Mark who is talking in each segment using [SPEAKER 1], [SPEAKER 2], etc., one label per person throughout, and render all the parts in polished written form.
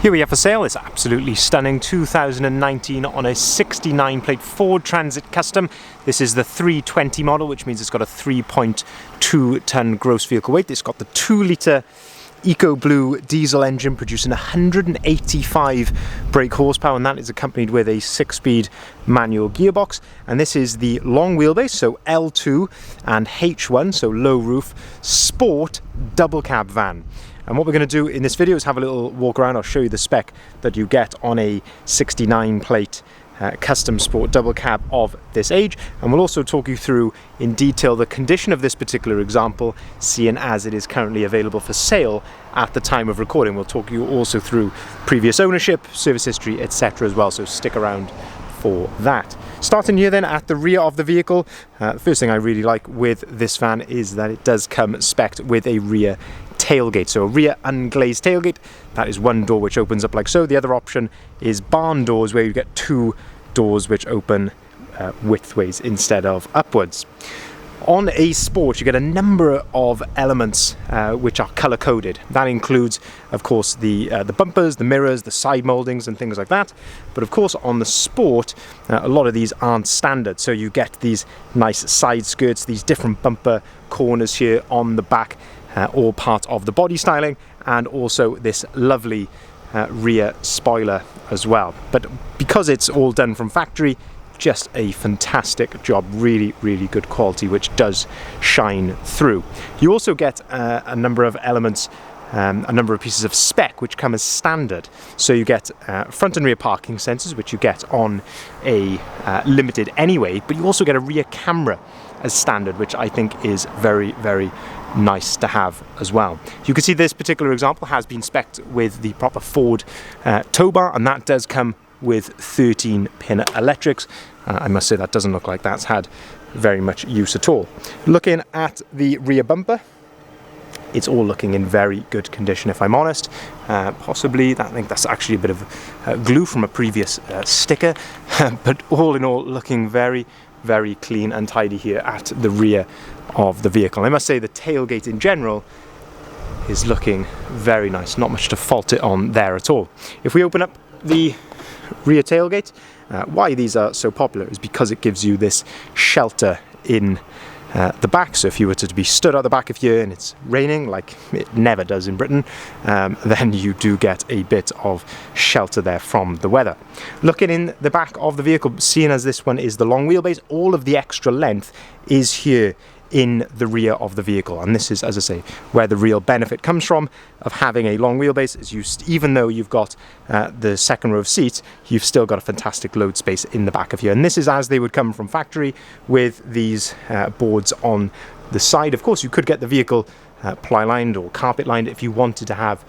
[SPEAKER 1] Here we have for sale this absolutely stunning 2019 on a 69 plate Ford Transit Custom. This is the 320 model, which means it's got a 3.2 ton gross vehicle weight. It's got the 2-litre Eco Blue diesel engine producing 185 brake horsepower, and that is accompanied with a 6-speed manual gearbox. And this is the long wheelbase, so L2 and H1, so low roof, sport double cab van. And what we're going to do in this video is have a little walk around. I'll show you the spec that you get on a 69 plate custom sport double cab of this age, and we'll also talk you through in detail the condition of this particular example, seeing as it is currently available for sale at the time of recording. We'll talk you also through previous ownership, service history, etc. as well, so stick around for that. Starting here then at the rear of the vehicle, the first thing I really like with this van is that it does come spec'd with a rear tailgate, so a rear unglazed tailgate. That is one door which opens up like so. The other option is barn doors, where you get two doors which open widthways instead of upwards. On a Sport, you get a number of elements which are color coded. That includes, of course, the bumpers, the mirrors, the side moldings and things like that. But of course, on the Sport, a lot of these aren't standard. So you get these nice side skirts, these different bumper corners here on the back, all part of the body styling, and also this lovely rear spoiler as well. But because it's all done from factory, just a fantastic job, really good quality, which does shine through. You also get a number of elements, a number of pieces of spec which come as standard. So you get front and rear parking sensors, which you get on a limited anyway, but you also get a rear camera as standard, which I think is very nice to have as well. You can see this particular example has been spec'd with the proper Ford tow bar, and that does come with 13-pin electrics. I must say that doesn't look like that's had very much use at all. Looking at the rear bumper, it's all looking in very good condition, if I'm honest. Possibly, I think that's actually a bit of glue from a previous sticker, but all in all, looking very clean and tidy here at the rear of the vehicle. I must say the tailgate in general is looking very nice, not much to fault it on there at all. If we open up the rear tailgate, why these are so popular is because it gives you this shelter in the back. So if you were to be stood at the back of here and it's raining, like it never does in Britain, then you do get a bit of shelter there from the weather. Looking in the back of the vehicle, seeing as this one is the long wheelbase, all of the extra length is here in the rear of the vehicle, and this is, as I say, where the real benefit comes from of having a long wheelbase. Is even though you've got the second row of seats, you've still got a fantastic load space in the back of here, and this is as they would come from factory with these boards on the side. Of course, you could get the vehicle ply lined or carpet lined if you wanted to have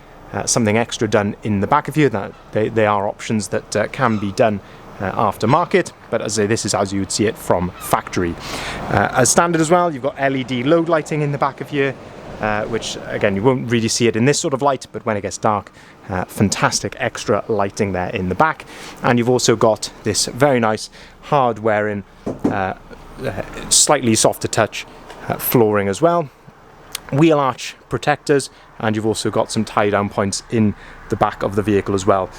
[SPEAKER 1] something extra done in the back of here. That they are options that can be done aftermarket, but as I say, this is as you would see it from factory. As standard as well, you've got LED load lighting in the back of here, which again you won't really see it in this sort of light, but when it gets dark, fantastic extra lighting there in the back. And you've also got this very nice hard wearing, slightly softer touch flooring as well, wheel arch protectors, and you've also got some tie down points in the back of the vehicle as well.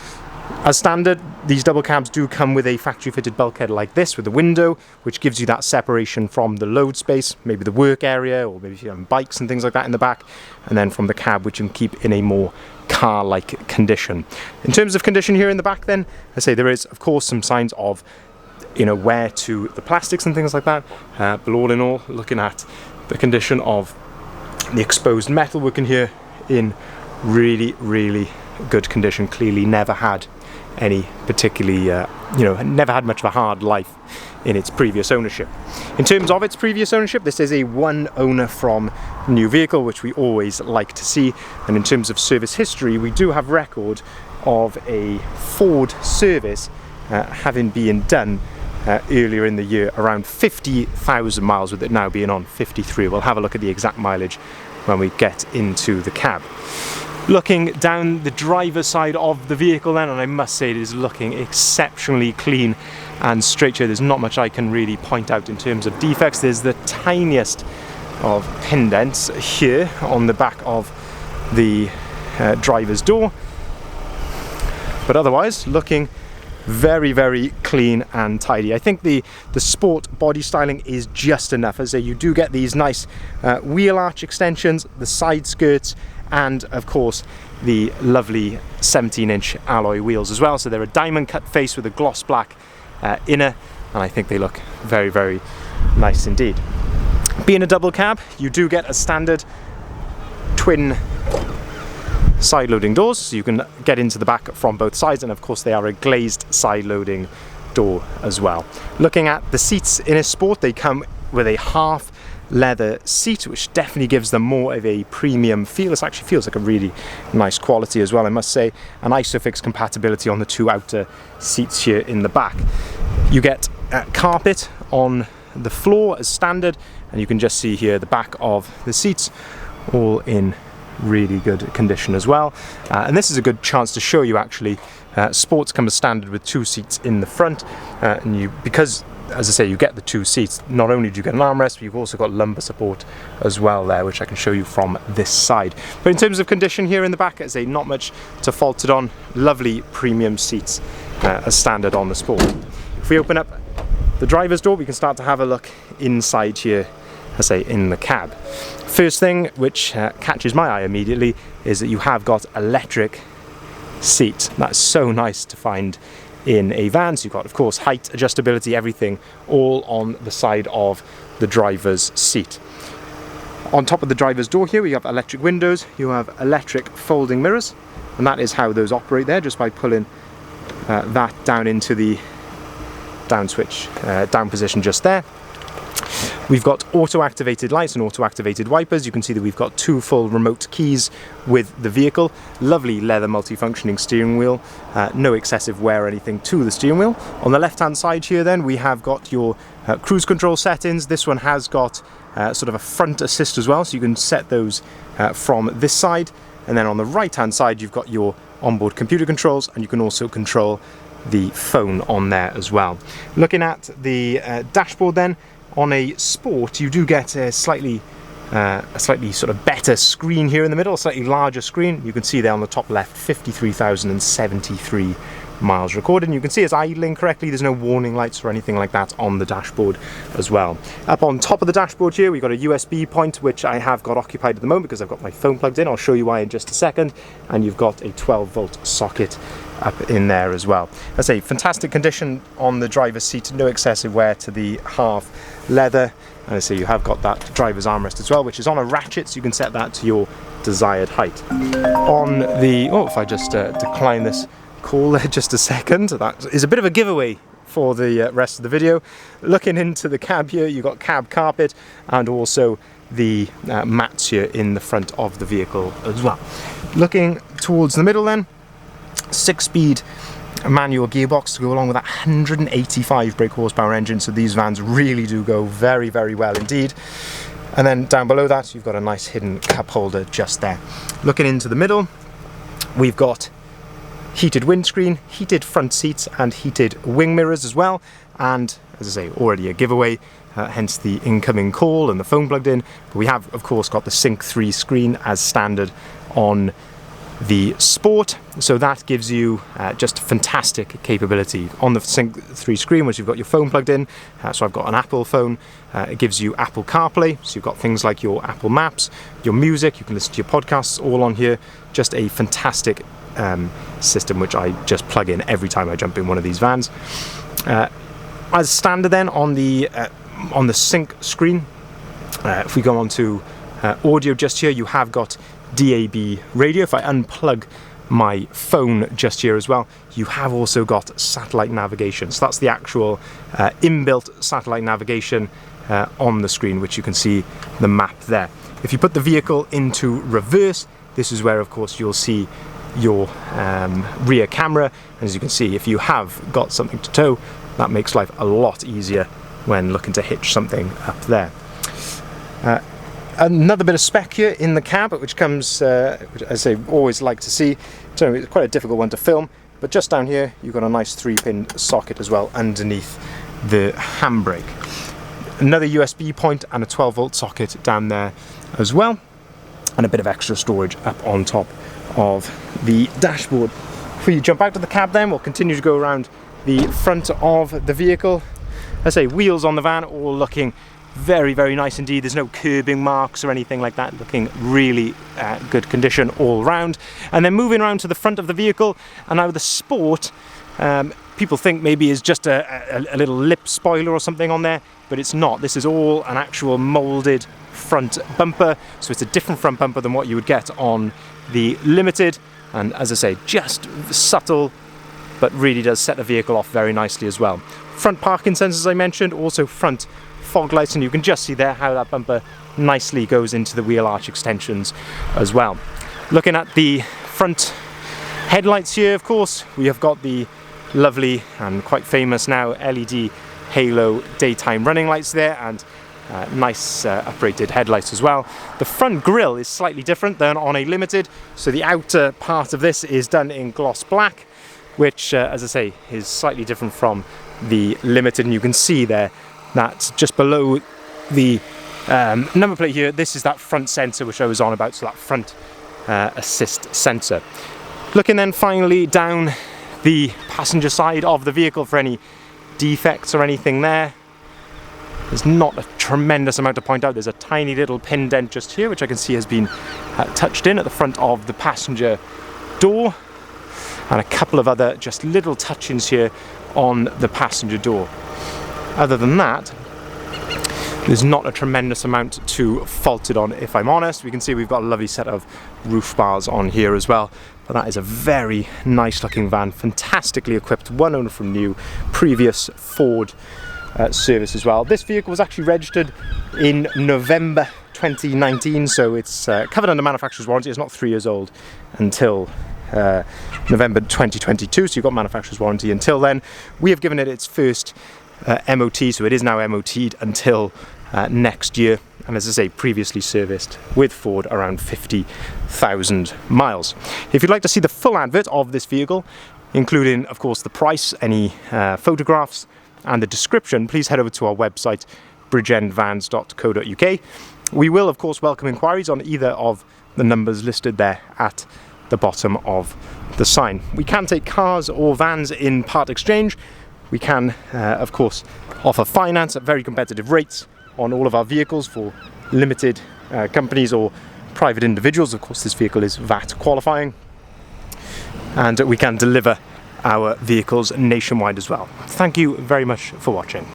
[SPEAKER 1] As standard, these double cabs do come with a factory fitted bulkhead like this with a window, which gives you that separation from the load space, maybe the work area, or maybe if you have bikes and things like that in the back, and then from the cab, which you can keep in a more car-like condition. In terms of condition here in the back then, I say there is of course some signs of wear to the plastics and things like that, but all in all, looking at the condition of the exposed metal working here in really good condition. Clearly never had any particularly never had much of a hard life in its previous ownership. In terms of its previous ownership, this is a one owner from new vehicle, which we always like to see. And in terms of service history, we do have record of a Ford service having been done earlier in the year, around 50,000 miles, with it now being on 53. We'll have a look at the exact mileage when we get into the cab. Looking down the driver's side of the vehicle then, and I must say it is looking exceptionally clean and straight here. There's not much I can really point out in terms of defects. There's the tiniest of pin dents here on the back of the driver's door, But otherwise, looking very, very clean and tidy. I think the sport body styling is just enough. As I say, you do get these nice wheel arch extensions, the side skirts, and of course the lovely 17-inch alloy wheels as well. So they're a diamond cut face with a gloss black inner, and I think they look very, very nice indeed. Being a double cab, you do get a standard twin side loading doors, so you can get into the back from both sides, and of course they are a glazed side loading door as well. Looking at the seats in a Sport, they come with a half leather seat, which definitely gives them more of a premium feel. It actually feels like a really nice quality as well, I must say. An ISOFIX compatibility on the two outer seats here in the back. You get carpet on the floor as standard, and you can just see here the back of the seats all in really good condition as well. And this is a good chance to show you actually Sports come as standard with 2 seats in the front, and because as I say, you get the 2 seats, not only do you get an armrest, but you've also got lumbar support as well there, which I can show you from this side. But in terms of condition here in the back, as I say, not much to fault it on. Lovely premium seats as standard on the Sport. If we open up the driver's door, we can start to have a look inside here, as I say, in the cab. First thing which catches my eye immediately is that you have got electric seats. That's so nice to find in a van. So you've got, of course, height, adjustability, everything all on the side of the driver's seat. On top of the driver's door here, we have electric windows, you have electric folding mirrors, and that is how those operate there, just by pulling that down into the down switch, down position just there. We've got auto-activated lights and auto-activated wipers. You can see that we've got 2 full remote keys with the vehicle. Lovely leather multifunctioning steering wheel. No excessive wear or anything to the steering wheel. On the left-hand side here then, we have got your cruise control settings. This one has got sort of a front assist as well, so you can set those from this side. And then on the right-hand side, you've got your onboard computer controls, and you can also control the phone on there as well. Looking at the dashboard then, on a Sport, you do get a slightly sort of better screen here in the middle, a slightly larger screen. You can see there on the top left, 53,073 miles recorded. And you can see it's idling correctly. There's no warning lights or anything like that on the dashboard as well. Up on top of the dashboard here, we've got a USB point, which I have got occupied at the moment because I've got my phone plugged in. I'll show you why in just a second. And you've got a 12-volt socket up in there as well. That's a fantastic condition on the driver's seat, no excessive wear to the half leather. And I say you have got that driver's armrest as well, which is on a ratchet, so you can set that to your desired height. On the, if I just decline this call there just a second, that is a bit of a giveaway for the rest of the video. Looking into the cab here, you've got cab carpet and also the mats here in the front of the vehicle as well. Looking towards the middle then, 6-speed manual gearbox to go along with that 185 brake horsepower engine, so these vans really do go very, very well indeed. And then down below that, you've got a nice hidden cup holder just there. Looking into the middle, we've got heated windscreen, heated front seats, and heated wing mirrors as well. And as I say, already a giveaway, hence the incoming call and the phone plugged in. But we have, of course, got the Sync 3 screen as standard on the Sport, so that gives you just fantastic capability. On the Sync 3 screen, once you've got your phone plugged in, so I've got an Apple phone, it gives you Apple CarPlay, so you've got things like your Apple Maps, your music, you can listen to your podcasts all on here. Just a fantastic system which I just plug in every time I jump in one of these vans. As standard then on the Sync screen, if we go on to audio just here, you have got DAB radio. If I unplug my phone just here as well, you have also got satellite navigation. So that's the actual inbuilt satellite navigation on the screen, which you can see the map there. If you put the vehicle into reverse, this is where, of course, you'll see your rear camera. And as you can see, if you have got something to tow, that makes life a lot easier when looking to hitch something up there. Another bit of spec here in the cab, which comes, which as I always like to see. So it's quite a difficult one to film, but just down here you've got a nice 3-pin socket as well underneath the handbrake. Another USB point and a 12-volt socket down there as well, and a bit of extra storage up on top of the dashboard. If we jump out of the cab then, we'll continue to go around the front of the vehicle. As I say, wheels on the van all looking very, very nice indeed. There's no curbing marks or anything like that. Looking really good condition all round. And then moving around to the front of the vehicle, and now the Sport, people think maybe is just a little lip spoiler or something on there, but it's not. This is all an actual moulded front bumper, so it's a different front bumper than what you would get on the Limited. And as I say, just subtle, but really does set the vehicle off very nicely as well. Front parking sensors I mentioned, also front fog lights, and you can just see there how that bumper nicely goes into the wheel arch extensions as well. Looking at the front headlights here, of course, we have got the lovely and quite famous now LED halo daytime running lights there, and nice uprated headlights as well. The front grille is slightly different than on a Limited, so the outer part of this is done in gloss black, which as I say is slightly different from the Limited, and you can see there that just below the number plate here, this is that front sensor which I was on about, so that front assist sensor. Looking then finally down the passenger side of the vehicle for any defects or anything there. There's not a tremendous amount to point out. There's a tiny little pin dent just here, which I can see has been touched in at the front of the passenger door, and a couple of other just little touch-ins here on the passenger door. Other than that, there's not a tremendous amount to fault it on, if I'm honest. We can see we've got a lovely set of roof bars on here as well. But that is a very nice looking van, fantastically equipped, one owner from new, previous Ford service as well. This vehicle was actually registered in November 2019, so it's covered under manufacturer's warranty. It's not 3 years old until November 2022, so you've got manufacturer's warranty until then. We have given it its first MOT, so it is now MOT'd until next year, and as I say, previously serviced with Ford around 50,000 miles. If you'd like to see the full advert of this vehicle, including of course the price, any photographs and the description, please head over to our website bridgeendvans.co.uk. We will of course welcome inquiries on either of the numbers listed there at the bottom of the sign. We can take cars or vans in part exchange. We can, of course, offer finance at very competitive rates on all of our vehicles for limited companies or private individuals. Of course, this vehicle is VAT qualifying. And we can deliver our vehicles nationwide as well. Thank you very much for watching.